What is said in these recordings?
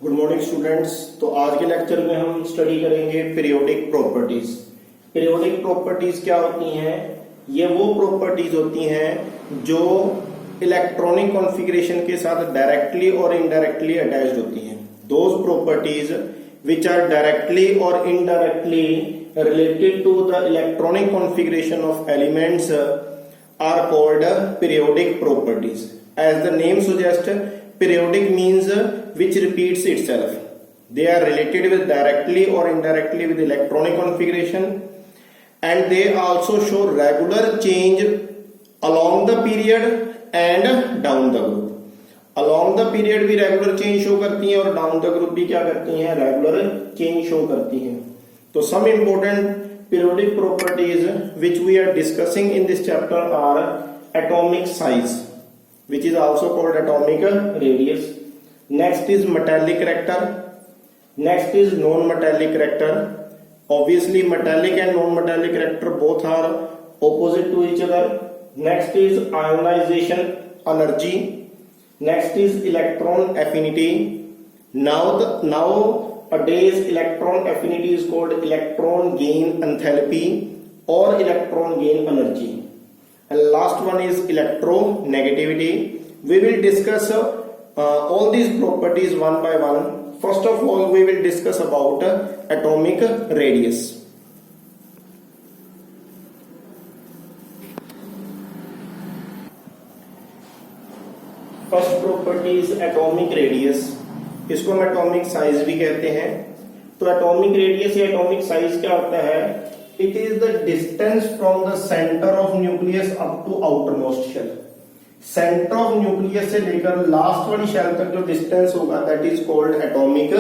Good morning students. तो आज के लेक्चर में हम स्टडी करेंगे पीरियोडिक प्रॉपर्टीज। पीरियोडिक प्रॉपर्टीज क्या होती हैं? ये वो प्रॉपर्टीज होती हैं जो इलेक्ट्रॉनिक कॉन्फ़िगरेशन के साथ डायरेक्टली और इनडायरेक्टली अटैच्ड होती हैं। Those properties which are directly or indirectly related to the electronic configuration of elements are called periodic properties. As the name suggests, periodic means which repeats itself. They are related with directly or indirectly with electronic configuration, and they also show regular change along the period and down the group. Along the period भी regular change show करती हैं और down the group भी क्या करती हैं? Regular change show करती हैं। तो some important periodic properties which we are discussing in this chapter are atomic size, which is also called atomic radius. Next is metallic character, next is non metallic character. Obviously metallic and non metallic character both are opposite to each other. Next is ionisation energy, next is electron affinity. Nowadays electron affinity is called electron gain enthalpy or electron gain energy, and last one is electronegativity. We will discuss all these properties one by one. First of all, we will discuss about atomic radius. First property is atomic radius. इसको हम atomic size भी कहते हैं। तो atomic radius या atomic size क्या होता है? It is the distance from the centre of nucleus up to outer most shell. Centre of nucleus से लेकर लास्ट वाली शेल तक जो डिस्टेंस होगा that is called atomic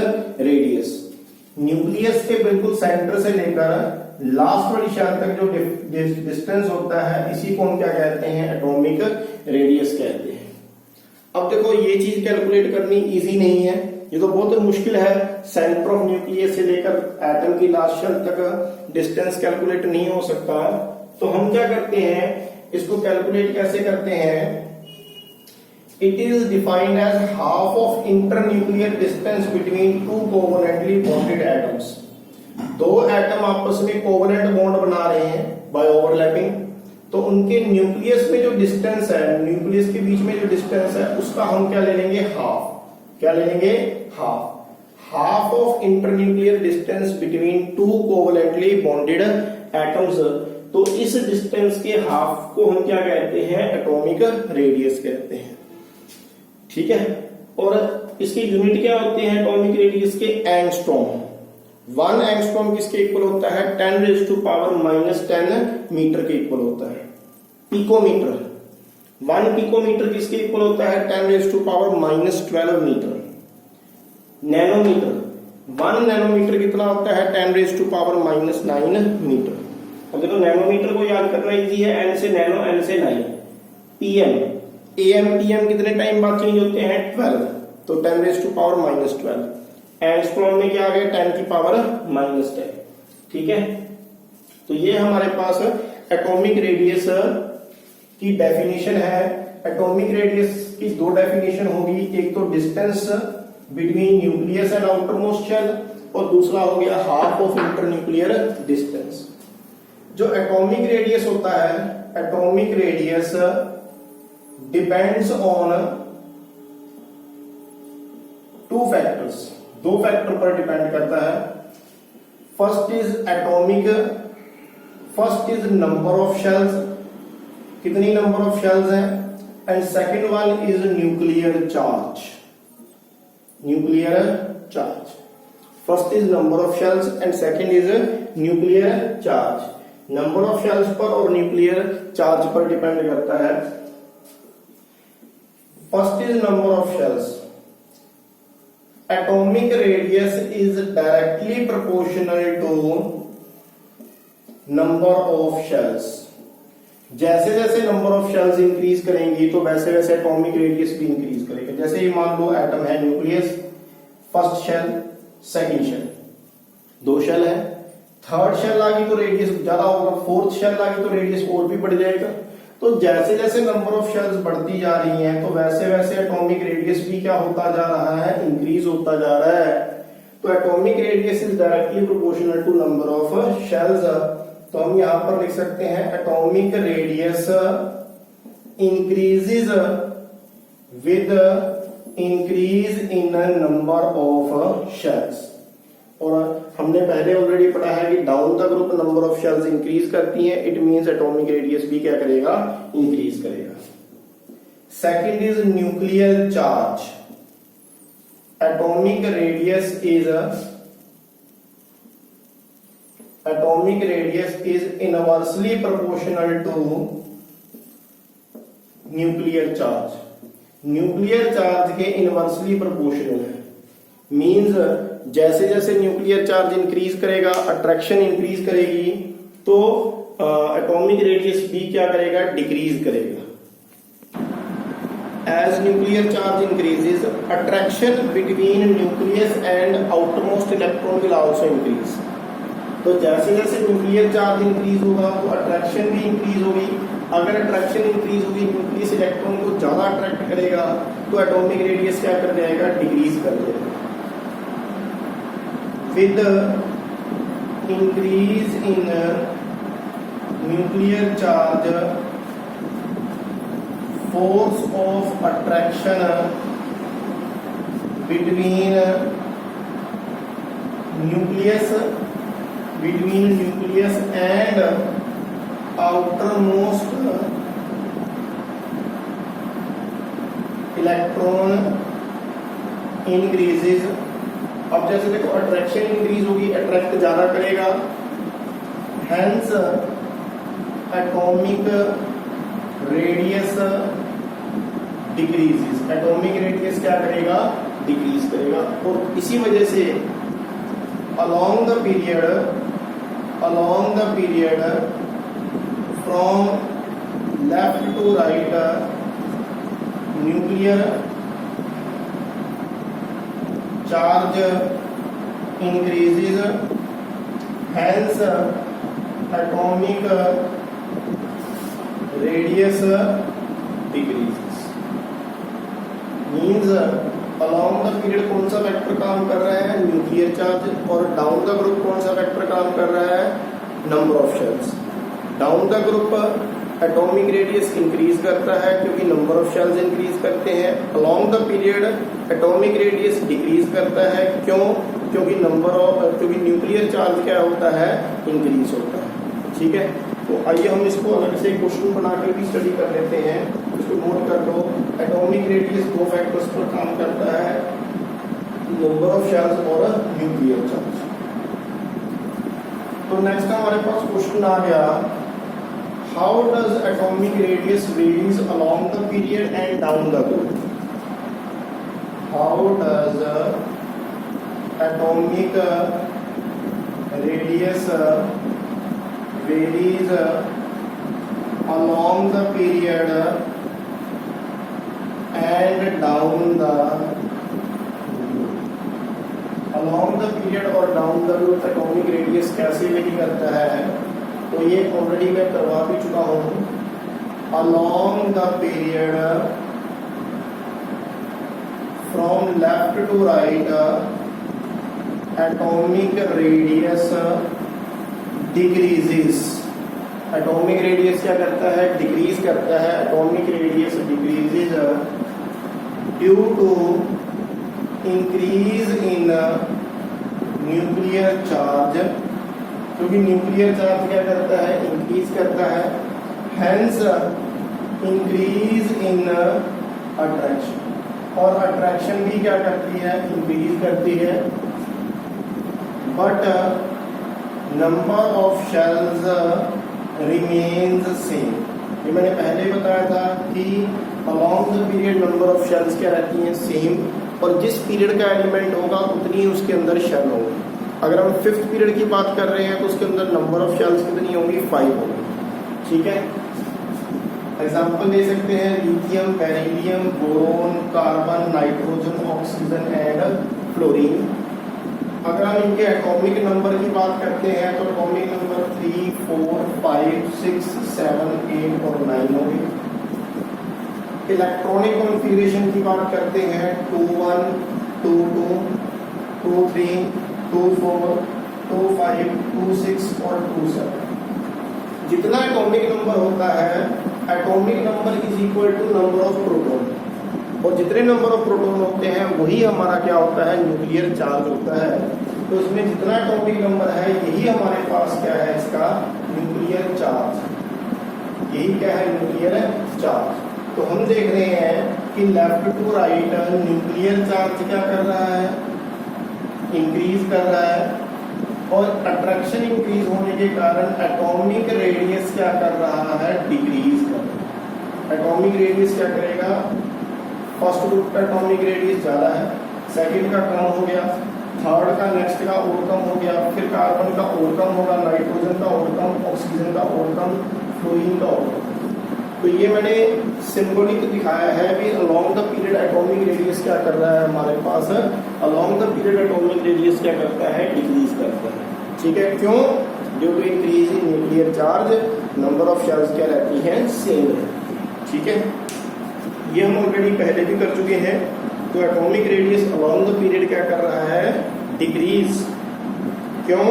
radius. Nucleus के बिल्कुल सेंटर से लेकर लास्ट वाली शेल तक जो डिस्टेंस होता है इसी को हम क्या कहते हैं? एटॉमिक रेडियस कहते हैं। अब देखो ये चीज कैलकुलेट करनी इजी नहीं है, ये तो बहुत मुश्किल है। सेंटर ऑफ न्यूक्लियस से लेकर एटम की लास्ट शेल तक डिस्टेंस कैलकुलेट नहीं हो सकता। तो हम क्या करते हैं, इसको कैलकुलेट कैसे करते हैं? It is defined as half of internuclear distance between two covalently bonded atoms. दो एटम आपस में कोवलेंट बॉन्ड बना रहे हैं बाय ओवरलैपिंग, तो उनके न्यूक्लियस में जो डिस्टेंस है, न्यूक्लियस के बीच में जो डिस्टेंस है उसका हम क्या ले लेंगे? हाफ। क्या ले लेंगे? Half of internuclear distance between two covalently bonded atoms. तो इस डिस्टेंस के हाफ को हम क्या कहते हैं? एटॉमिक रेडियस कहते हैं। ठीक है। और इसकी यूनिट क्या होते हैं एटॉमिक रेडियस के? एंगस्ट्रॉम। 1 एंगस्ट्रॉम किसके इक्वल होता है? 10⁻⁻10 मीटर के इक्वल होता है। पिकोमीटर, 1 पिकोमीटर किसके इक्वल होता है? 10⁻12 मीटर। नैनोमीटर, 1 नैनोमीटर कितना होता है? 10⁻9 मीटर। अब देखो नैनोमीटर को याद करना इजी है, n से नैनो, n से 9। पीएम, एएम पीएम कितने टाइम बाद चेंज होते हैं? 12, तो 10⁻12। एंगस्ट्रॉम में क्या आ गया? 10⁻⁻10। ठीक है। तो ये हमारे पास एटॉमिक रेडियस की डेफिनेशन है। एटॉमिक रेडियस की दो डेफिनेशन होगी, एक तो distance between nucleus and outer most shell, और दूसरा हो गया हाफ ऑफ इंटरन्यूक्लियर डिस्टेंस। जो एटॉमिक रेडियस होता है, atomic radius depends on 2 factors. 2 factor पर डिपेंड करता है। First is number of shells, कितनी नंबर ऑफ शेल्स हैं, and second one is nuclear charge. Nuclear charge, first is number of shells and second is nuclear charge. Number of shells पर और nuclear charge पर depend करता है। First is number of shells. Atomic radius is directly proportional to number of shells. जैसे जैसे number of shells increase करेंगी तो वैसे वैसे एटॉमिक रेडियस भी इंक्रीज करेगा। जैसे ये मान लो एटम है nucleus, first shell, second shell, 2 shell है। थर्ड शेल आ गई तो रेडियस ज्यादा होगा, फोर्थ शेल आ गई तो रेडियस और भी बढ़ जाएगा। तो जैसे जैसे नंबर ऑफ शेल्स बढ़ती जा रही हैं तो वैसे वैसे एटॉमिक रेडियस भी क्या होता जा रहा है, इंक्रीज होता जा रहा है। तो atomic radius is directly proportional to number of shells. तो हम यहां पर लिख सकते हैं atomic radius increases with increase in number of shells. और हमने पहले ऑलरेडी पढ़ा है कि down the group number of shells increase करती हैं, इट मींस एटॉमिक रेडियस भी क्या करेगा, इंक्रीज करेगा। Second is nuclear charge. Atomic radius is inversely proportional to nuclear charge. Nuclear charge के इनवर्सली प्रोपोर्शनल है, मींस जैसे जैसे न्यूक्लियर चार्ज इंक्रीज करेगा, अट्रैक्शन इंक्रीज करेगी, तो एटॉमिक रेडियस भी क्या करेगा, डिक्रीज करेगा। As nuclear charge increases, attraction between nucleus and outermost electron will also increase. तो जैसे जैसे न्यूक्लियर चार्ज इंक्रीज होगा तो अट्रैक्शन भी इंक्रीज होगी। अगर अट्रैक्शन इंक्रीज होगी, न्यूक्लियस इलेक्ट्रॉन को ज्यादा अट्रैक्ट करेगा, तो एटॉमिक रेडियस क्या कर जाएगा, डिक्रीज कर जाएगा। With increase in nuclear charge, force of attraction between nucleus and outermost electron increases। अब जैसे देखो अट्रैक्शन इंक्रीज होगी, अट्रैक्ट ज्यादा करेगा, hence atomic radius decreases. Atomic radius क्या करेगा, डिक्रीज करेगा। और इसी वजह से along the period from left to right nuclear charge increases, hence atomic radius decreases। means along the period कौन सा वेक्टर काम कर रहा है, न्यूक्लियर चार्ज, और डाउन द ग्रुप कौन सा वेक्टर काम कर रहा है, number of shells. Down the group atomic radius increase करता है क्योंकि नंबर ऑफ शेल्स इंक्रीज करते हैं। Along the period atomic radius decrease करता है, क्यों, क्योंकि न्यूक्लियर चार्ज क्या होता है, इंक्रीज होता है। ठीक है, तो आइए हम इसको अलग से क्वेश्चन बनाकर भी स्टडी कर लेते हैं। इसको नोट कर लो, एटॉमिक रेडियस दो फैक्टर्स पर काम करता है, नंबर ऑफ शेल्स और न्यूक्लियर चार्ज। तो नेक्स्ट हमारे पास क्वेश्चन आ गया, how does atomic radius varies along the period and down the group? How does atomic radius varies along the period and down the along the period और down the group atomic radius कैसे very करता है? तो ये already मैं करवा भी चुका हूं। Along the period from left to right atomic radius decreases. Atomic radius क्या करता है, डिक्रीज करता है। Atomic radius decreases due to increase in nuclear charge, क्योंकि न्यूक्लियर चार्ज क्या करता है, इंक्रीज करता है। हेंस इंक्रीज इन अट्रैक्शन, और अट्रैक्शन भी क्या करती है, इंक्रीज करती है। But number of shells remains same. ये मैंने पहले ही बताया था कि along the period number of shells क्या रहती हैं, सेम, और जिस पीरियड का एलिमेंट होगा उतनी उसके अंदर शेल होगी। अगर हम फिफ्थ पीरियड की बात कर रहे हैं तो उसके अंदर नंबर ऑफ शेल्स कितनी होंगी, 5 होंगी। ठीक है, एग्जांपल दे सकते हैं, lithium, beryllium, boron, carbon, nitrogen, oxygen and fluorine. अगर हम इनके एटॉमिक नंबर की बात करते हैं तो एटॉमिक नंबर 3, 4, 5, 6, 7, 8 और 9 होंगे। इलेक्ट्रॉनिक कॉन्फ़िगरेशन की बात करते हैं 2, 1, 2, 2, 2, 3, 2, 4, 2, 5, 2, 6 और 2, 7। जितना एटॉमिक नंबर होता है, atomic number is equal to number of proton, और जितने नंबर ऑफ प्रोटॉन होते हैं वही हमारा क्या होता है, न्यूक्लियर चार्ज होता है। तो इसमें जितना एटॉमिक नंबर है यही हमारे पास क्या है, इसका न्यूक्लियर चार्ज। यही क्या है, न्यूक्लियर चार्ज। तो हम देख रहे हैं कि left to right nuclear charge क्या कर रहा है, इंक्रीज कर रहा है, और अट्रैक्शन इंक्रीज होने के कारण एटॉमिक रेडियस क्या कर रहा है, डिक्रीज कर रहा है। एटॉमिक रेडियस क्या करेगा, फर्स्ट ग्रुप का एटॉमिक रेडियस ज्यादा है, सेकंड का कम हो गया, थर्ड का नेक्स्ट का और कम हो गया, फिर कार्बन का और कम होगा, नाइट्रोजन का और कम, ऑक्सीजन का और कम, फ्लोरीन का और कम। तो ये मैंने सिंबॉलिक दिखाया है कि along the period atomic radius क्या कर रहा है हमारे पास, along the period atomic radius क्या करता है, डिक्रीज करता है। ठीक है, क्यों, due to increase in nuclear charge number of shells क्या रहती है, सेम रहती है। ठीक है, ये हम ऑलरेडी पहले भी कर चुके हैं। तो atomic radius along the period क्या कर रहा है, डिक्रीज, क्यों,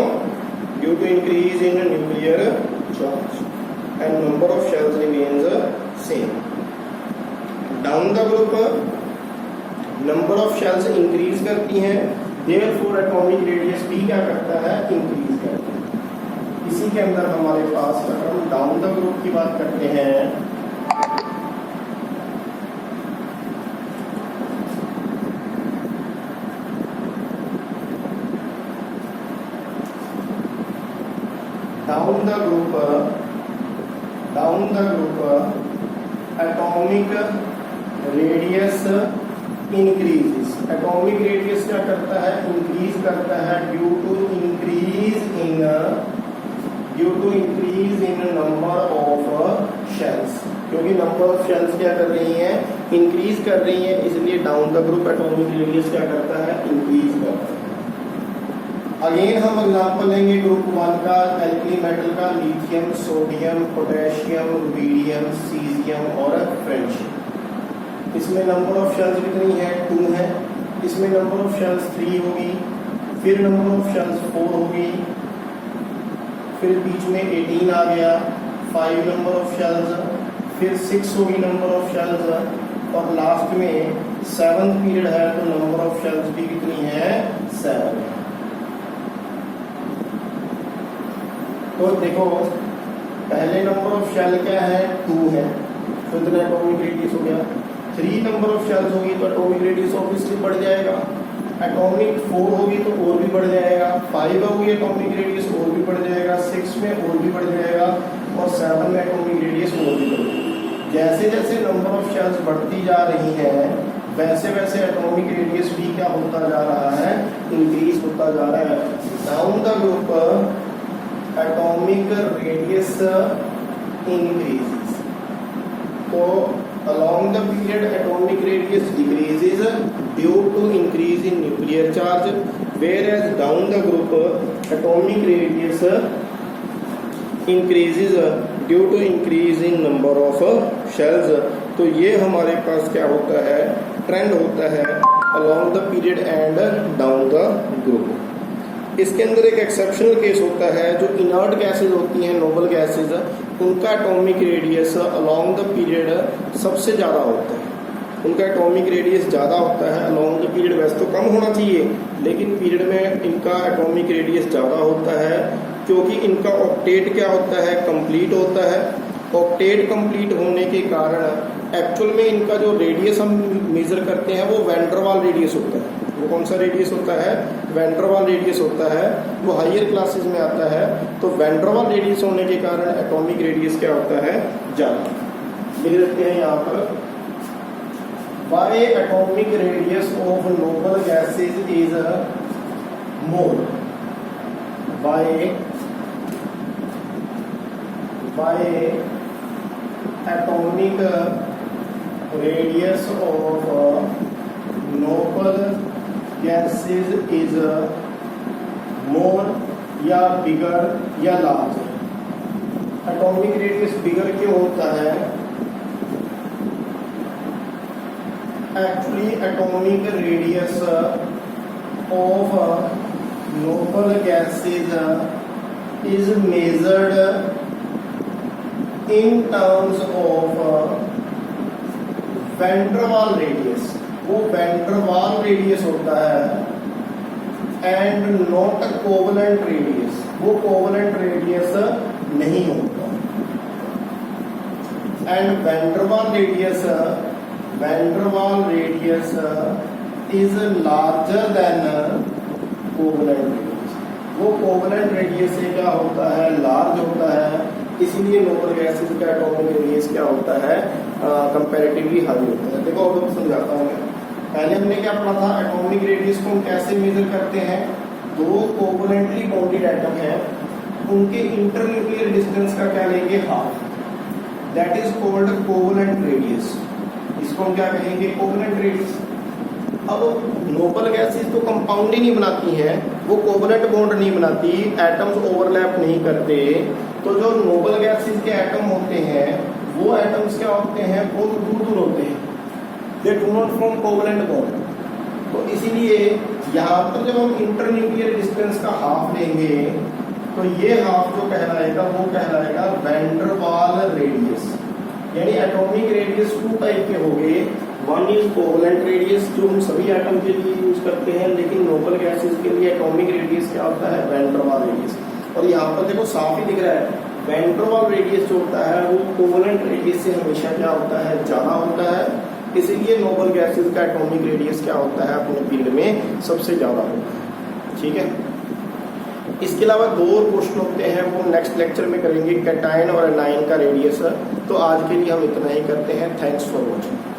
due to increase in nuclear charge and number of shells remains same. Down the group number of shells increase करती हैं, therefore atomic radius भी क्या करता है, increase करता है। इसी के अंदर हमारे पास अगर हम डाउन द ग्रुप की बात करते हैं, down the group atomic radius increases. Atomic radius क्या करता है, इंक्रीज करता है due to increase in number of shells. क्योंकि नंबर ऑफ शेल्स क्या कर रही हैं, इंक्रीज कर रही हैं, इसलिए down the group atomic radius क्या करता है, इंक्रीज करता है। अगेन हम एग्जांपल लेंगे ग्रुप 1 का, एल्कली मेटल का, lithium, sodium, potassium, rubidium, caesium और फ्रेंशियम। इसमें नंबर ऑफ शेल्स कितनी है, 2 है। इसमें नंबर ऑफ शेल्स 3 होगी, फिर नंबर ऑफ शेल्स 4 होगी, फिर बीच में 18 आ गया, 5 नंबर ऑफ शेल्स, फिर 6 होगी नंबर ऑफ शेल्स, और लास्ट में 7th पीरियड है तो नंबर ऑफ शेल्स भी कितनी है, 7। तो देखो पहले नंबर ऑफ शेल क्या है, 2 है, तो इतना एटॉमिक रेडियस हो गया। 3 नंबर ऑफ शेल्स होगी तो एटॉमिक रेडियस ऑब्वियसली बढ़ जाएगा। एटॉमिक 4 होगी तो और भी बढ़ जाएगा, 5 होगी एटॉमिक रेडियस और भी बढ़ जाएगा, 6 में और भी बढ़ जाएगा, और 7 में एटॉमिक रेडियस और भी बढ़ जाएगा। जैसे जैसे नंबर ऑफ शेल्स बढ़ती जा रही हैं वैसे वैसे एटॉमिक रेडियस भी क्या होता जा रहा है, इंक्रीज होता जा रहा है। Down the group atomic radius increases, so along the period atomic radius decreases due to increase in nuclear charge, whereas down the group atomic radius increases due to increase in number of shells। तो ये हमारे पास क्या होता है, trend होता है along the period and down the group। इसके अंदर एक एक्सेप्शनल केस होता है, जो इनर्ट गैसेज होती हैं, नोबल गैसेज, उनका atomic radius along the period सबसे ज़्यादा होता है। उनका एटॉमिक रेडियस ज़्यादा होता है अलोंग द पीरियड। वैसे तो कम होना चाहिए, लेकिन पीरियड में इनका एटॉमिक रेडियस ज़्यादा होता है, क्योंकि इनका ऑक्टेट क्या होता है, कंप्लीट होता है। ऑक्टेट कंप्लीट होने के कारण एक्चुअल में इनका जो रेडियस हम मेजर करते हैं वो वैन डर वाल रेडियस होता है। वो कौन सा रेडियस होता है, वैन डर वाल रेडियस होता है, वो हायर क्लासेस में आता है। तो वैन डर वाल रेडियस होने के कारण एटॉमिक रेडियस क्या होता है, ज़्यादा। लिख देते हैं यहाँ पर, why atomic radius of noble gases is more, why atomic radius of noble gases is more या बिगर या लार्ज। एटॉमिक रेडियस बिगर क्यों होता है? Actually atomic radius of noble gases is measured in terms of van der Waal radius। वो van der Waal radius होता है and not covalent radius। वो covalent radius नहीं होता। and van der Waal radius is larger than covalent radius। वो covalent radius से क्या होता है? लार्ज होता है। इसीलिए नोबल गैसेस का एटॉमिक रेडियस क्या होता है? कंपैरेटिवली हाई होता है। देखो अब समझाता हूँ मैं। पहले हमने क्या पढ़ा था? एटॉमिक रेडियस को हम कैसे मेजर करते हैं? दो कोवलेंटली बॉन्डेड एटम है, उनके इंटरन्यूक्लियर डिस्टेंस का क्या लेंगे? Half. That is called covalent radius. इसको हम क्या कहेंगे? Covalent radius. अब नोबल गैसेस तो कंपाउंड ही नहीं बनाती हैं, वो कोवलेंट बॉन्ड नहीं बनाती, एटम्स ओवरलैप नहीं करते। तो जो नोबल गैसेस के एटम होते हैं वो एटम्स क्या होते हैं? बहुत दूर दूर होते हैं। They do not form covalent bond. तो इसीलिए यहाँ पर जब हम इंटरन्यूक्लियर डिस्टेंस का हाफ लेंगे तो ये हाफ जो कहलाएगा वो कहलाएगा वैन डर वाल रेडियस। यानी एटॉमिक रेडियस टू टाइप के हो गए। वन इज कोवलेंट रेडियस जो हम सभी एटम के लिए यूज करते हैं, लेकिन नोबल गैसेस के लिए एटॉमिक रेडियस क्या होता है? वैन डर वाल रेडियस। और यहाँ पर देखो साफ ही दिख रहा है, वैन डर वाल रेडियस जो होता है वो कोवलेंट रेडियस से हमेशा क्या होता है? ज्यादा होता है। इसीलिए नोबल गैसेस का एटॉमिक रेडियस क्या होता है? अपने फील्ड में सबसे ज्यादा होता है। ठीक है। इसके अलावा दो और क्वेश्चन होते हैं, वो नेक्स्ट लेक्चर में करेंगे, कैटायन और एनायन का रेडियस। तो आज के लिए हम इतना ही करते हैं। Thanks for watching.